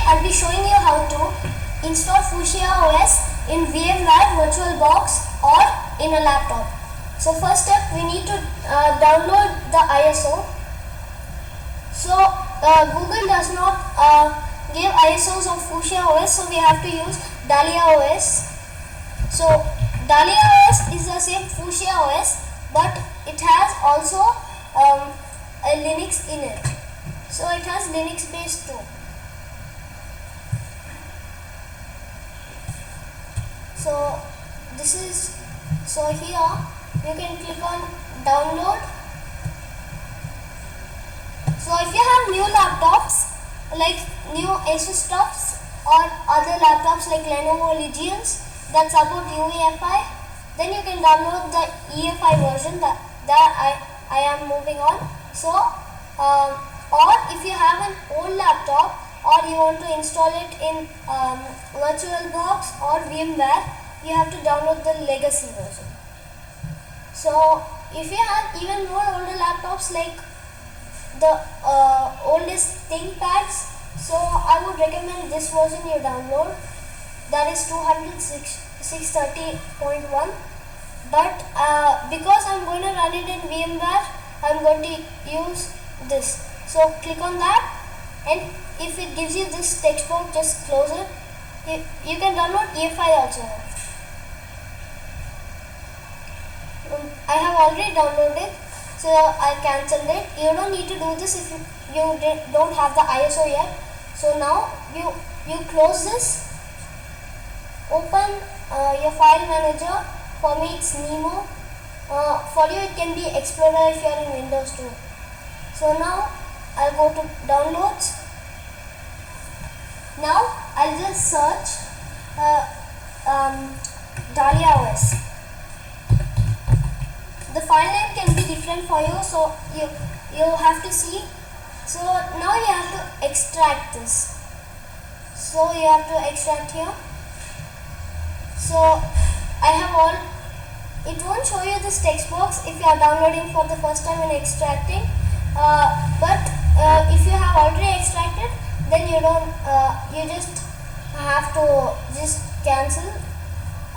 I'll be showing you how to install Fushia OS in VMware VirtualBox or in a laptop. So first step, we need to download the ISO. So Google does not give ISOs of Fushia OS, so we have to use Dahlia OS. So Dahlia OS is the same Fushia OS, but it has also a Linux in it. So it has Linux based too. So this is, so here you can click on download. So if you have new laptops like new Asus stuffs or other laptops like Lenovo Legions that support UEFI, then you can download the EFI version that I am moving on. So or if you have an old laptop or you want to install it in VirtualBox or VMware, you have to download the legacy version. So if you have even more older laptops like the oldest ThinkPads, so I would recommend this version you download, that is 630.1. but because I'm going to run it in VMware, I'm going to use this. So click on that, and if it gives you this text box, just close it. You can download EFI also. I have already downloaded, so I cancelled it. You don't need to do this if you don't have the ISO yet. So now you close this, open your file manager. For me it's Nemo. For you it can be Explorer if you are in Windows too. So now I'll go to downloads. Now I'll just search Dahlia OS. The file name can be different for you, so you have to see. So now you have to extract this. So you have to extract here. So I have it won't show you this text box if you are downloading for the first time and extracting. But if you have already extracted, then you don't. You just have to just cancel.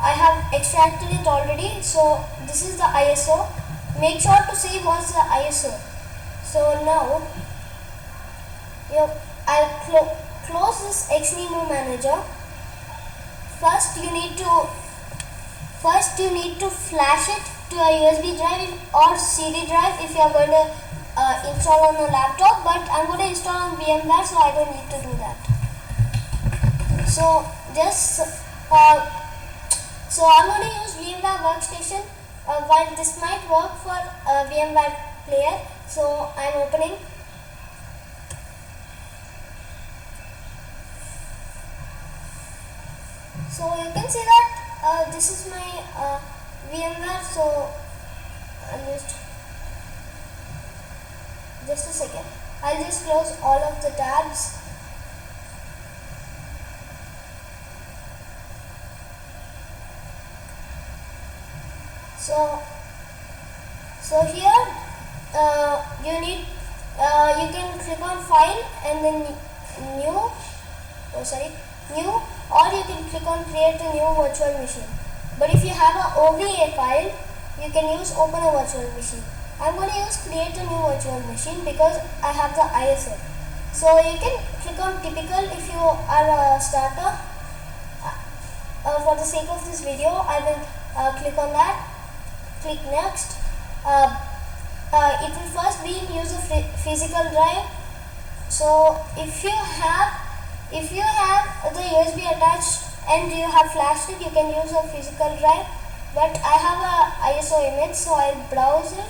I have extracted it already, so this is the ISO. Make sure to see what's the ISO. So now I'll close this Xnemo manager. First you need to flash it to a USB drive or CD drive if you are going to install on a laptop, but I'm going to install on VMware, so I don't need to do that. So just so I'm going to use VMware Workstation, while this might work for VMware Player. So I'm opening. So you can see that this is my VMware. So I'll just a second. I'll just close all of the tabs. So here you can click on file and then new, or you can click on create a new virtual machine. But if you have an OVA file, you can use open a virtual machine. I'm going to use create a new virtual machine because I have the ISO. So you can click on typical if you are a starter. For the sake of this video, I will click on that. Click next. It will first be in use of physical drive. So if you have the USB attached and you have flashed it, you can use a physical drive. But I have a ISO image, so I'll browse it.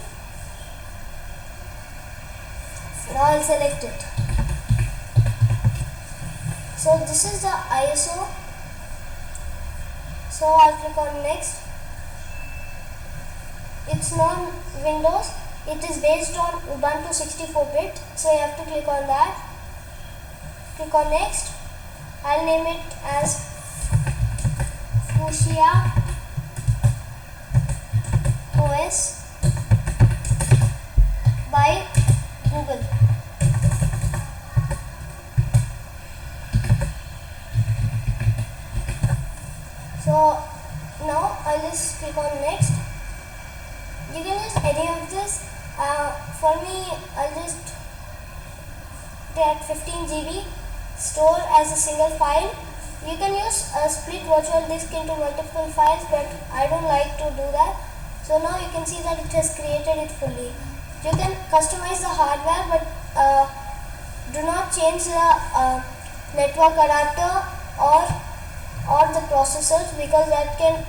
Now I'll select it. So this is the ISO. So I'll click on next. It's non-Windows. It is based on Ubuntu 64-bit. So you have to click on that. Click on next. I'll name it as Fushia OS by Google. So now I'll just click on next. You can use any of this. For me, I'll just get 15 GB store as a single file. You can use a split virtual disk into multiple files, but I don't like to do that. So now you can see that it has created it fully. You can customize the hardware, but do not change the network adapter or the processors, because that can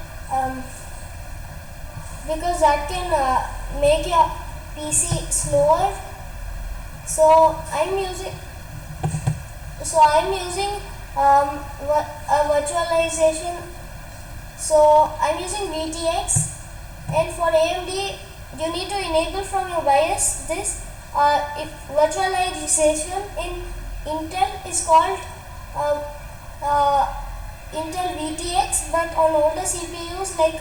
make your PC slower. So I'm using a virtualization. So I'm using VTX, and for AMD you need to enable from your BIOS this. If virtualization in Intel is called Intel VTX, but on older CPUs like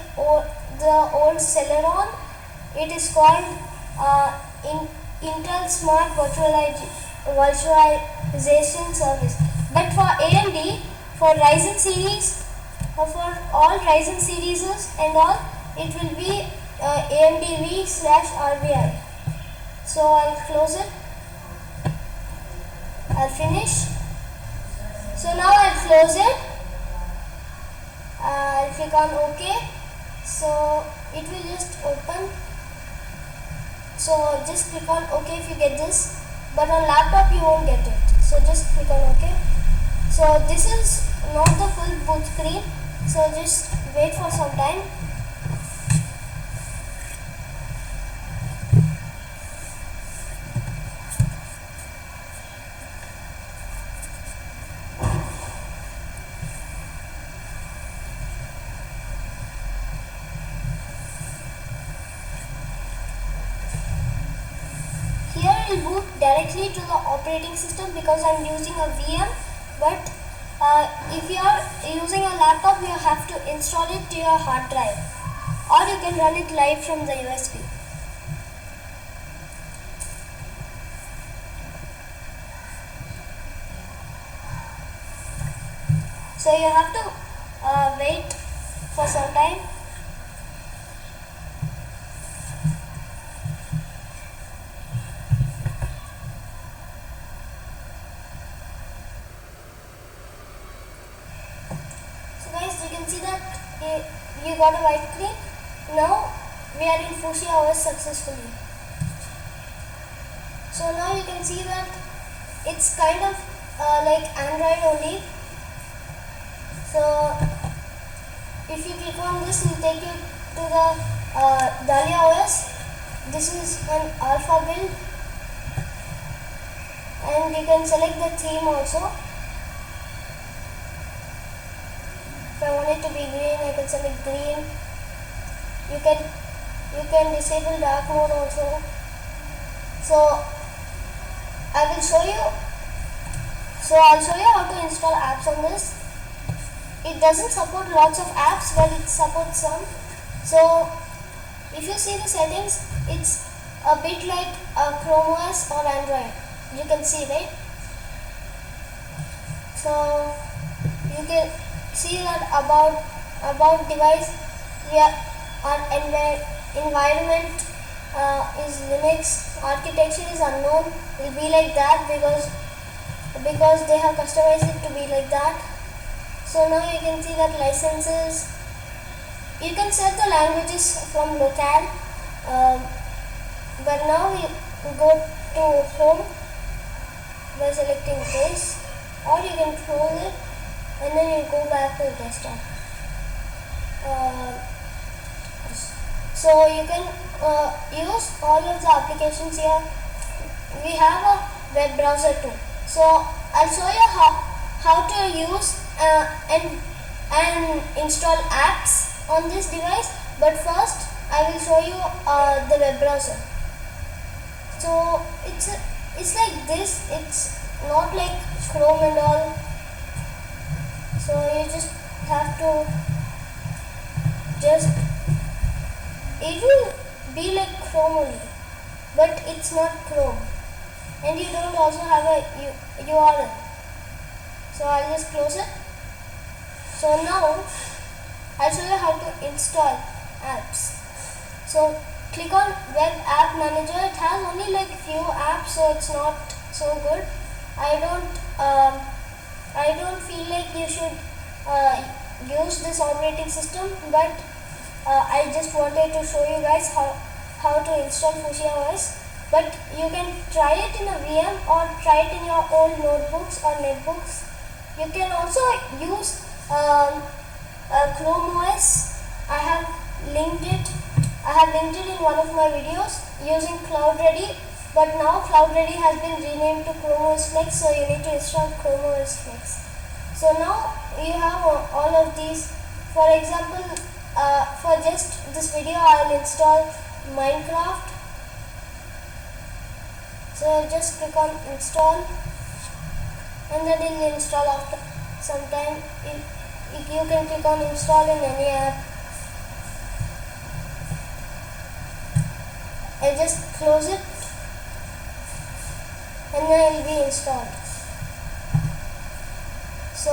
the old Celeron, it is called Intel Smart Virtualization Service. But for AMD, for Ryzen series, or for all Ryzen series and all, it will be AMD V/RBI. So I'll close it. I'll finish. So now I'll close it. I'll click on OK. So it will just open. So just click on OK if you get this, but on laptop you won't get it. So just click on OK. So this is not the full boot screen. So just wait for some time. Here it will boot directly to the operating system because I am using a VM, but if you are using a laptop, you have to install it to your hard drive, or you can run it live from the USB. So you have to wait for some time. Guys, you can see that you got a white screen. Now we are in Fushia OS successfully. So now you can see that it's kind of like Android only. So if you click on this, it will take you to the Dahlia OS. This is an alpha build, and you can select the theme also. If I want it to be green, I can select green. You can disable dark mode also. So I will show you. So I'll show you how to install apps on this. It doesn't support lots of apps, but it supports some. So if you see the settings, it's a bit like Chrome OS or Android. You can see, right? So you can see that about device, our environment is Linux, architecture is unknown. It will be like that because they have customized it to be like that. So now you can see that licenses. You can set the languages from locale, but now we go to home by selecting this, or you can close it and then you go back to the desktop. So you can use all of the applications here. We have a web browser too. So I'll show you how to use and install apps on this device, but first I will show you the web browser. So it's like this. It's not like Chrome and all. So you just have to it will be like Chrome only, but it's not Chrome, and you don't also have a URL. So I'll just close it. So now I'll show you how to install apps. So click on Web App Manager. It has only like few apps, so it's not so good. I don't feel like you should use this operating system, but I just wanted to show you guys how to install Fushia OS. But you can try it in a VM or try it in your old notebooks or netbooks. You can also use Chrome OS. I have linked it in one of my videos using CloudReady, but now CloudReady has been renamed to Chrome OS Flex, so you need to install Chrome OS Flex. So now you have all of these. For example, for just this video, I'll install Minecraft. So just click on install, and then it will install after some time. You can click on install in any app. I just close it, and then it will be installed. So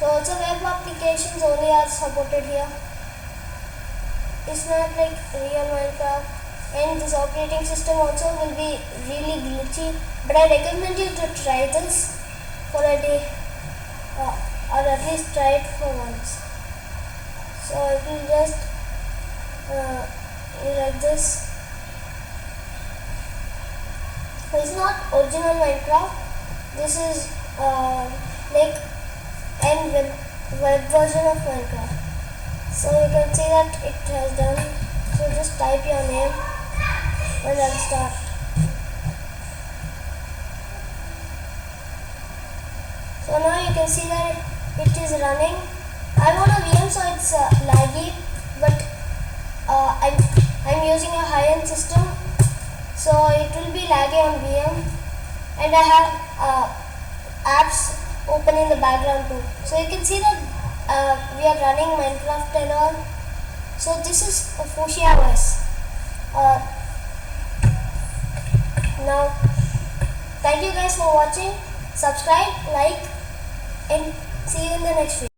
also web applications only are supported here. It's not like real Minecraft, and this operating system also will be really glitchy, but I recommend you to try this for a day, or at least try it for once. So it will just like this. It's not original Minecraft. This is like an web version of Minecraft. So you can see that it has done. So just type your name and then start. So now you can see that it is running. I'm on a VM, so it's laggy, but I'm using a high-end system, so it will be laggy on VM, and I have apps open in the background too. So you can see that we are running Minecraft and all. So this is Fushia OS. Now, thank you guys for watching. Subscribe, like, and see you in the next video.